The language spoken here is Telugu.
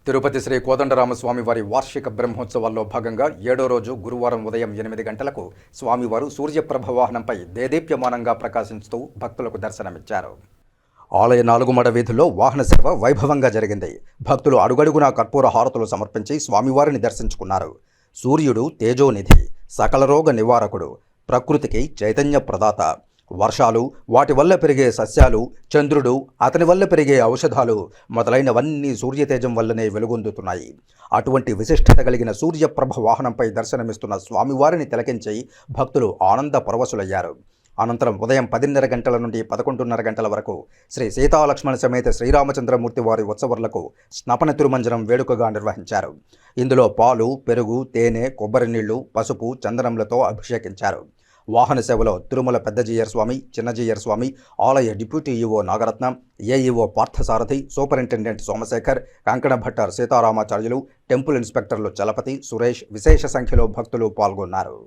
తిరుపతి శ్రీ కోదండరామస్వామి వారి వార్షిక బ్రహ్మోత్సవాల్లో భాగంగా 7వ రోజు గురువారం ఉదయం 8 గంటలకు స్వామివారు సూర్యప్రభ వాహనంపై దేదీప్యమానంగా ప్రకాశిస్తూ భక్తులకు దర్శనమిచ్చారు. ఆలయ నాలుగుమడ వీధుల్లో వాహన సేవ వైభవంగా జరిగింది. భక్తులు అడుగడుగునా కర్పూర హారతులు సమర్పించి స్వామివారిని దర్శించుకున్నారు. సూర్యుడు తేజోనిధి, సకల రోగ నివారకుడు, ప్రకృతికి చైతన్య ప్రదాత. వర్షాలు, వాటి వల్ల పెరిగే సస్యాలు, చంద్రుడు, అతని వల్ల పెరిగే ఔషధాలు మొదలైనవన్నీ సూర్యతేజం వల్లనే వెలుగొందుతున్నాయి. అటువంటి విశిష్టత కలిగిన సూర్యప్రభ వాహనంపై దర్శనమిస్తున్న స్వామివారిని తిలకించి భక్తులు ఆనంద పరవశులయ్యారు. అనంతరం ఉదయం 10:30 గంటల నుండి 11:30 గంటల వరకు శ్రీ సీతాలక్ష్మణ సమేత శ్రీరామచంద్రమూర్తి వారి ఉత్సవాలకు స్నపన తిరుమంజనం వేడుకగా నిర్వహించారు. ఇందులో పాలు, పెరుగు, తేనె, కొబ్బరి నీళ్లు, పసుపు, చందనములతో అభిషేకించారు. వాహన సేవలో తిరుమల పెద్ద జీయర్ స్వామి, చిన్న జీయర్ స్వామి, ఆలయ deputy EO Nagaratnam, AEO Parthasarathi, superintendent Somasekhar, కంకణ భట్టర్ సీతారామాచార్యులు, టెంపుల్ ఇన్స్పెక్టర్లు చలపతి, సురేష్, విశేష సంఖ్యలో భక్తులు పాల్గొన్నారు.